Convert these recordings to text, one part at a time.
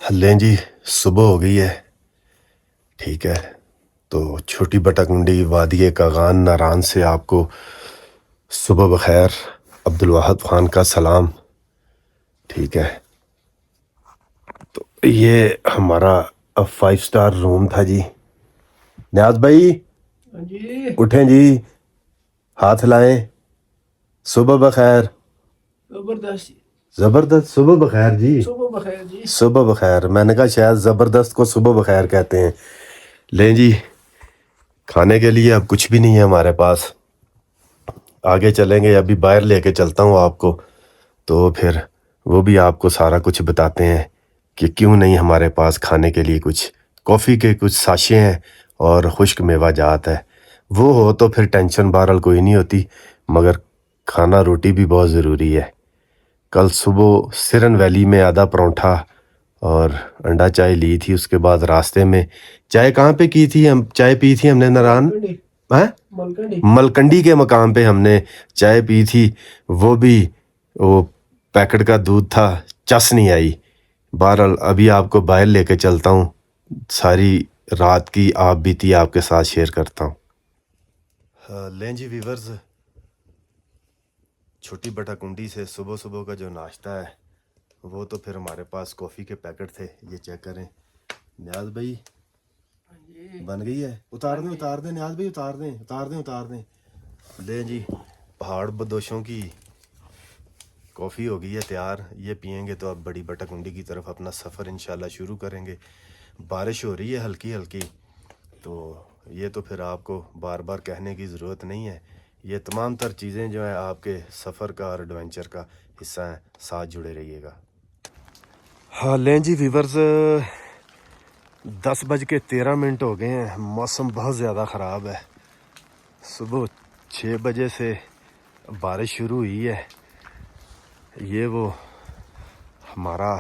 लें जी, सुबह हो गई है। ठीक है, तो छोटी बटाकुंडी वादी कागान नारान से आपको सुबह बखैर। अब्दुल वाहद खान का सलाम। ठीक है, तो ये हमारा 5 स्टार रूम था जी। न्याज भाई हाँ जी। उठें जी, हाथ लाएं। सुबह बखैर। जबरदस्त। जबरदस्त सुबह बखैर जी। सुबह बखैर जी। सुबह बखैर, मैंने कहा शायद जबरदस्त को सुबह बखैर कहते हैं। लें जी, खाने के लिए अब कुछ भी नहीं है हमारे पास। आगे चलेंगे, अभी बाहर लेके चलता हूँ आपको, तो फिर वो भी आपको सारा कुछ बताते हैं कि क्यों नहीं हमारे पास खाने के लिए कुछ। कॉफ़ी के कुछ साशे हैं और खुश्क मेवा जात है। वो हो तो फिर टेंशन बहरहाल कोई नहीं होती, मगर खाना रोटी भी बहुत ज़रूरी है। कल सुबह सिरन वैली में आधा परोंठा और अंडा चाय ली थी। उसके बाद रास्ते में चाय कहाँ पे की थी, हम चाय पी थी हमने नारायण हैं मलकंडी के मकाम पे हमने चाय पी थी। वो भी वो पैकेट का दूध था, चस नहीं आई। बहरहाल अभी आपको बाहर लेके चलता हूँ, सारी रात की आप बीती आपके साथ शेयर करता हूँ। लें जी वीवर्स, छोटी बटाकुंडी से सुबह सुबह का जो नाश्ता है वो तो फिर हमारे पास कॉफ़ी के पैकेट थे। ये चेक करें। न्याज भाई बन गई है। उतार दें न्याज भाई, उतार दें। लें जी, पहाड़ बदोशों की कॉफ़ी हो गई है तैयार। ये पियेंगे तो अब बड़ी बटाकुंडी की तरफ अपना सफ़र इंशाल्लाह शुरू करेंगे। बारिश हो रही है हल्की हल्की, तो ये तो फिर आपको बार बार कहने की ज़रूरत नहीं है। ये तमाम तर चीज़ें जो है आपके सफ़र का और एडवेंचर का हिस्सा हैं। साथ जुड़े रहिएगा। हाँ लें जी वीवर्स, 10:13 हो गए हैं। मौसम बहुत ज़्यादा ख़राब है। सुबह 6 बजे से बारिश शुरू हुई है। ये वो हमारा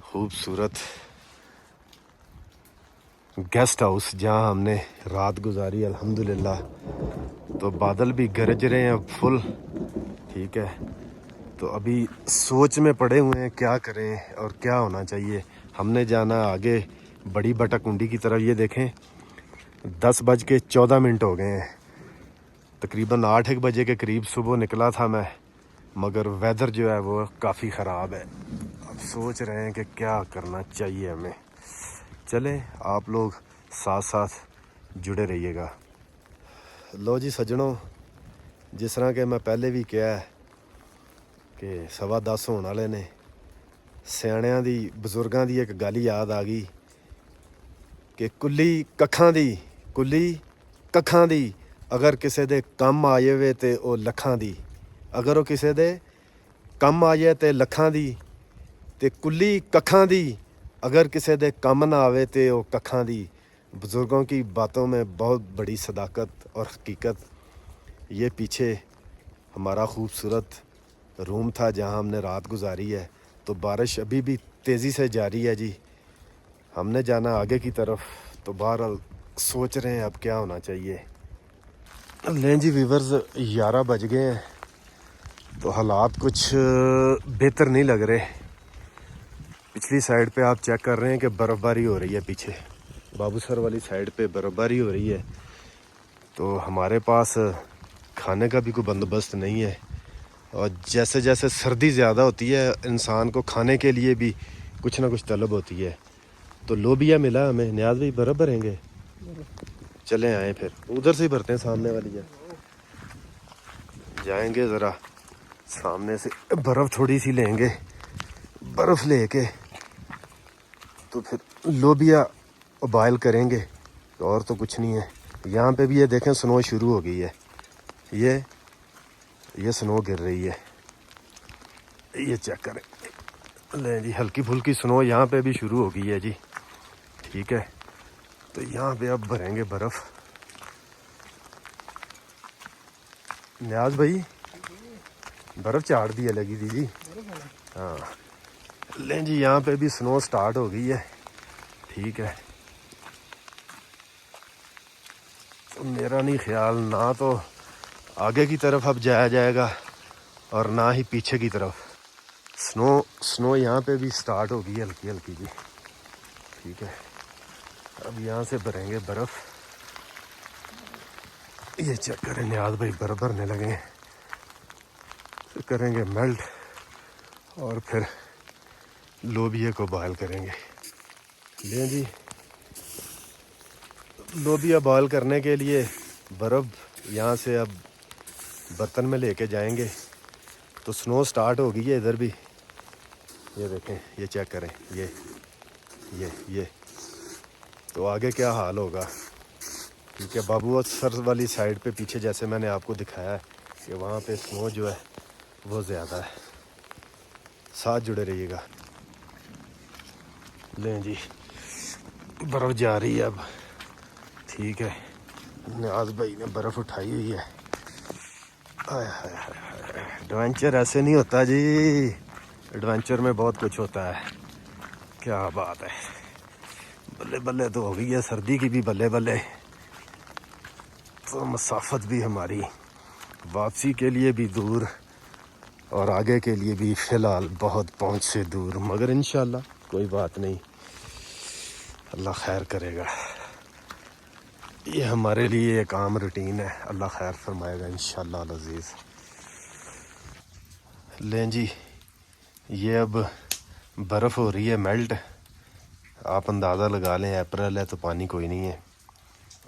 खूबसूरत गेस्ट हाउस जहाँ हमने रात गुजारी अल्हम्दुलिल्लाह। तो बादल भी गरज रहे हैं अब फुल। ठीक है, तो अभी सोच में पड़े हुए हैं क्या करें और क्या होना चाहिए। हमने जाना आगे बड़ी बटाकुंडी की तरफ। ये देखें 10:14 हो गए हैं। तकरीबन 8-1 बजे के करीब सुबह निकला था मैं, मगर वेदर जो है वो काफ़ी ख़राब है। अब सोच रहे हैं कि क्या करना चाहिए हमें। चलें, आप लोग साथ साथ जुड़े रहिएगा। लो जी सज्जनों, जिस तरह के मैं पहले भी कहा है कि 10:15 होने वाले ने, सियाणिਆਂ ਦੀ ਬਜ਼ੁਰਗਾਂ ਦੀ ਇੱਕ ਗੱਲ ਯਾਦ ਆ ਗਈ ਕਿ ਕੁੱਲੀ ਕੱਖਾਂ ਦੀ ਅਗਰ ਕਿਸੇ ਦੇ ਕੰਮ ਆ ਜਾਵੇ ਤੇ ਉਹ ਲੱਖਾਂ ਦੀ। ਅਗਰ ਉਹ ਕਿਸੇ ਦੇ ਕੰਮ ਆ ਜਾਏ ਤੇ ਲੱਖਾਂ ਦੀ, ਤੇ ਕੁੱਲੀ ਕੱਖਾਂ ਦੀ अगर किसी दे कम ना आवे तो वो कखा दी। बुज़ुर्गों की बातों में बहुत बड़ी सदाकत और हकीकत। ये पीछे हमारा खूबसूरत रूम था जहाँ हमने रात गुजारी है। तो बारिश अभी भी तेज़ी से जारी है जी। हमने जाना आगे की तरफ, तो बहरहाल सोच रहे हैं अब क्या होना चाहिए। लें जी वीवर्स, 11 बज गए हैं, तो हालात कुछ बेहतर नहीं लग रहे। पिछली साइड पे आप चेक कर रहे हैं कि बर्फ़बारी हो रही है। पीछे बाबूसर वाली साइड पे बर्फ़बारी हो रही है। तो हमारे पास खाने का भी कोई बंदोबस्त नहीं है, और जैसे जैसे सर्दी ज़्यादा होती है इंसान को खाने के लिए भी कुछ ना कुछ तलब होती है। तो लोबिया मिला हमें। न्याज भाई बर्फ़ भरेंगे? चलें आए, फिर उधर से ही भरते हैं, सामने वाली जाएंगे। ज़रा सामने से बर्फ़ थोड़ी सी लेंगे। बर्फ़ लेके तो फिर लोबिया बॉयल करेंगे, और तो कुछ नहीं है। यहाँ पे भी ये देखें स्नो शुरू हो गई है। ये स्नो गिर रही है, ये चेक करें। ले जी, हल्की फुल्की स्नो यहाँ पे भी शुरू हो गई है जी। ठीक है, तो यहाँ पे अब भरेंगे बर्फ़। न्याज भाई बर्फ़ चाड़ दी है लगी थी जी। हाँ लें जी, यहाँ पे भी स्नो स्टार्ट हो गई है। ठीक है, तो मेरा नहीं ख्याल ना तो आगे की तरफ अब जाया जाएगा और ना ही पीछे की तरफ। स्नो यहाँ पे भी स्टार्ट हो गई हल्की हल्की जी। ठीक है, अब यहाँ से भरेंगे बर्फ़। ये चेक करें नियाज भाई, बर्फ़ भरने लगे हैं। फिर करेंगे मेल्ट और फिर लोबिया को बॉयल करेंगे। लें जी, लोबिया बॉयल करने के लिए बर्फ़ यहाँ से अब बर्तन में लेके जाएंगे। तो स्नो स्टार्ट हो गई है इधर भी, ये देखें, ये चेक करें, ये तो आगे क्या हाल होगा। ठीक है, बाबू सर वाली साइड पे पीछे जैसे मैंने आपको दिखाया है कि वहाँ पे स्नो जो है वो ज़्यादा है। साथ जुड़े रहिएगा। लें जी, बर्फ़ जा रही है अब। ठीक है, नियाज भाई ने बर्फ़ उठाई हुई है। हाय हाय हाय, एडवेंचर ऐसे नहीं होता जी, एडवेंचर में बहुत कुछ होता है। क्या बात है, बल्ले बल्ले तो हो गई है, सर्दी की भी बल्ले बल्ले। तो मसाफत भी हमारी वापसी के लिए भी दूर और आगे के लिए भी फ़िलहाल बहुत पहुंच से दूर, मगर इंशाल्लाह कोई बात नहीं, अल्लाह खैर करेगा। ये हमारे लिए एक आम रूटीन है, अल्लाह खैर फरमाएगा इंशाल्लाह अज़ीज़। लें जी, ये अब बर्फ़ हो रही है मेल्ट। आप अंदाज़ा लगा लें, अप्रैल है तो पानी कोई नहीं है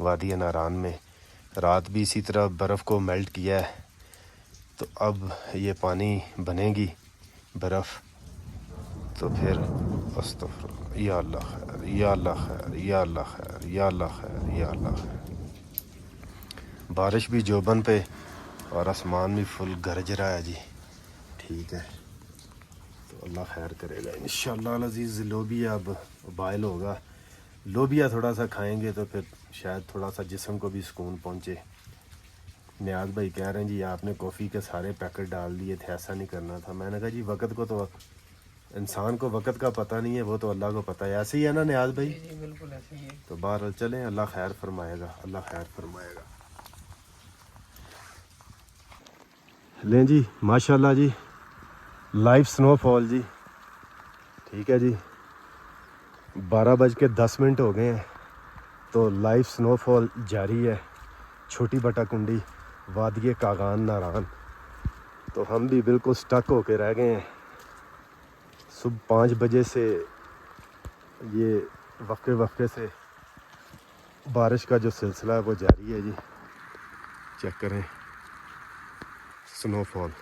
वादी नारान में। रात भी इसी तरह बर्फ़ को मेल्ट किया है, तो अब ये पानी बनेगी बर्फ़। तो फिर अस्तग़फिरुल्लाह, या अल्लाह खैर, या अल्लाह खैर, या अल्लाह खैर, या अल्लाह खैर, या अल्लाह खैर। बारिश भी जोबन पे और आसमान भी फुल गरज रहा है जी। ठीक है, तो अल्लाह खैर करेगा इंशाअल्लाह अज़ीज़। लोबिया अब बॉयल होगा, लोबिया थोड़ा सा खाएंगे तो फिर शायद थोड़ा सा जिस्म को भी सुकून पहुँचे। नियाज भाई कह रहे हैं जी आपने कॉफ़ी के सारे पैकेट डाल दिए थे, ऐसा नहीं करना था। मैंने कहा जी वक़्त को तो, इंसान को वक़्त का पता नहीं है, वो तो अल्लाह को पता है। ऐसे ही है ना नियाज भाई? जी बिल्कुल ऐसे ही है। तो बहरहाल चलें, अल्लाह खैर फरमाएगा, अल्लाह खैर फरमाएगा। लें जी, माशाल्लाह जी, लाइव स्नोफॉल जी। ठीक है जी, 12:10 हो गए हैं, तो लाइव स्नोफॉल जारी है छोटी बटा कुंडी वादिये कागान नारान। तो हम भी बिल्कुल स्टक होके रह गए हैं। सुबह 5 बजे से ये वक्फे वक्फे से बारिश का जो सिलसिला है वो जारी है जी। चेक करें स्नोफॉल।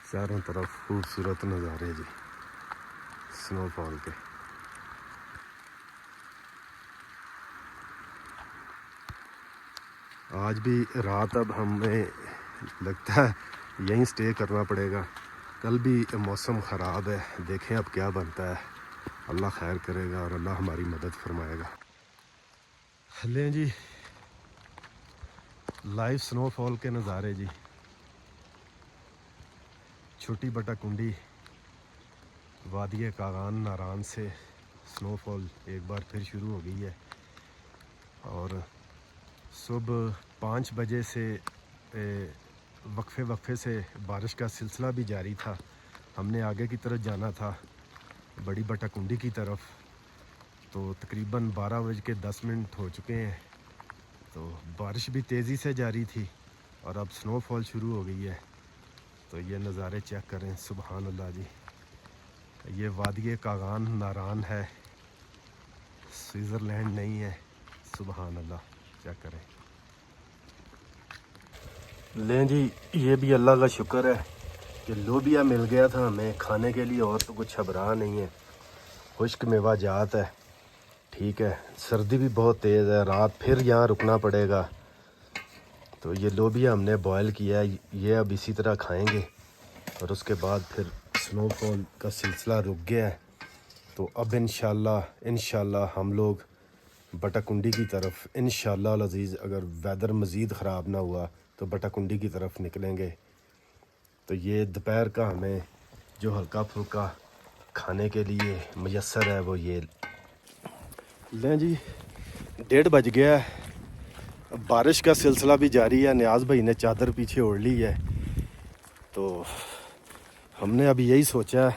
चारों तरफ खूबसूरत नज़ारे जी स्नोफॉल के। आज भी रात अब हमें लगता है यहीं स्टे करना पड़ेगा। कल भी मौसम ख़राब है, देखें अब क्या बनता है। अल्लाह खैर करेगा और अल्लाह हमारी मदद फरमाएगा। लें जी, लाइव स्नोफॉल के नज़ारे जी। छोटी बटा कुंडी वादिये कागान नारान से स्नोफॉल एक बार फिर शुरू हो गई है। और सुबह 5 बजे से वक्फे वक्फे से बारिश का सिलसिला भी जारी था। हमने आगे की तरफ जाना था, बड़ी बटा कुंडी की तरफ। तो तकरीबन 12:10 हो चुके हैं। तो बारिश भी तेज़ी से जारी थी और अब स्नोफॉल शुरू हो गई है। तो ये नज़ारे चेक करें, सुबहान अल्लाह जी। ये वादिये कागान नारान है, स्विट्ज़रलैंड नहीं है। सुबहान अल्लाह, चेक करें। लें जी, ये भी अल्लाह का शुक्र है कि लोबिया मिल गया था हमें खाने के लिए, और तो कुछ घबरा नहीं है। खुश्क मेवा जात है। ठीक है, सर्दी भी बहुत तेज़ है, रात फिर यहाँ रुकना पड़ेगा। तो ये लोबिया हमने बॉयल किया है, ये अब इसी तरह खाएंगे और उसके बाद फिर स्नोफॉल का सिलसिला रुक गया है। तो अब इंशाल्लाह हम लोग बटाकुंडी की तरफ इंशाल्लाह अज़ीज़, अगर वेदर मज़ीद ख़राब ना हुआ तो बटाकुंडी की तरफ निकलेंगे। तो ये दोपहर का हमें जो हल्का फुल्का खाने के लिए मुयस्सर है वो ये। लें जी, 1:30 बज गया है। बारिश का सिलसिला भी जारी है। नियाज़ भाई ने चादर पीछे ओढ़ ली है। तो हमने अभी यही सोचा है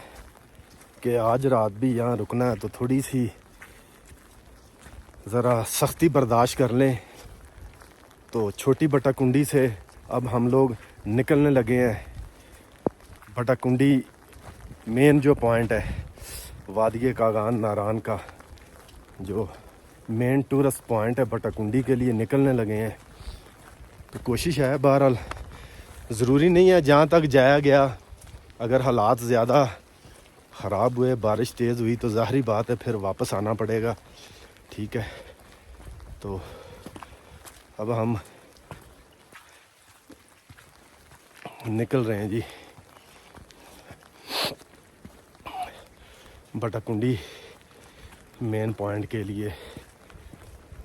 कि आज रात भी यहाँ रुकना है तो थोड़ी सी ज़रा सख्ती बर्दाश्त कर लें। तो छोटी बटाकुंडी से अब हम लोग निकलने लगे हैं। बटाकुंडी मेन जो पॉइंट है वादिये कागान नारान का, जो मेन टूरिस्ट पॉइंट है, बटाकुंडी के लिए निकलने लगे हैं। तो कोशिश है, बहरहाल ज़रूरी नहीं है जहाँ तक जाया गया अगर हालात ज़्यादा ख़राब हुए, बारिश तेज़ हुई तो ज़ाहिरी बात है फिर वापस आना पड़ेगा। ठीक है, तो अब हम निकल रहे हैं जी बटाकुंडी मेन पॉइंट के लिए।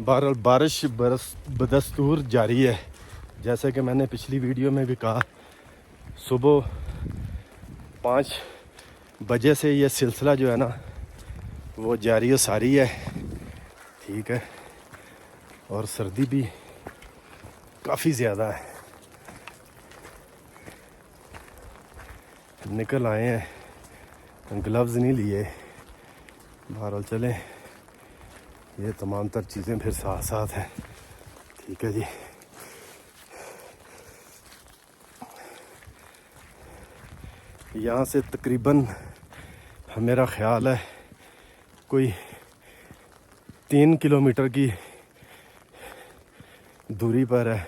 बहरहाल बारिश बदस्तूर जारी है। जैसे कि मैंने पिछली वीडियो में भी कहा, सुबह 5 बजे से ये सिलसिला जो है ना वो जारी सारी है। ठीक है, और सर्दी भी काफ़ी ज़्यादा है। निकल आए हैं, ग्लव्स नहीं लिए। बहरहाल चलें, ये तमाम तर चीज़ें फिर साथ साथ हैं। ठीक है जी, यहाँ से तकरीबन मेरा ख़्याल है कोई 3 किलोमीटर की दूरी पर है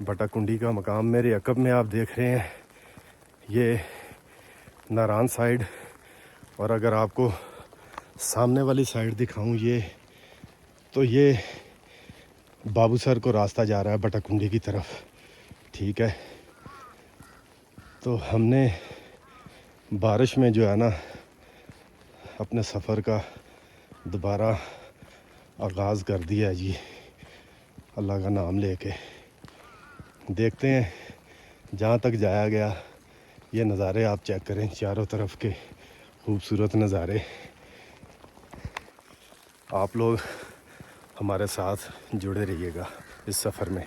बटाकुंडी का मकाम। मेरे अकब में आप देख रहे हैं ये नारान साइड, और अगर आपको सामने वाली साइड दिखाऊं ये, तो ये बाबूसर को रास्ता जा रहा है बटाकुंडी की तरफ। ठीक है, तो हमने बारिश में जो है ना अपने सफ़र का दोबारा आगाज़ कर दिया जी, अल्लाह का नाम लेके। देखते हैं जहाँ तक जाया गया। ये नज़ारे आप चेक करें, चारों तरफ के खूबसूरत नज़ारे। आप लोग हमारे साथ जुड़े रहिएगा इस सफ़र में।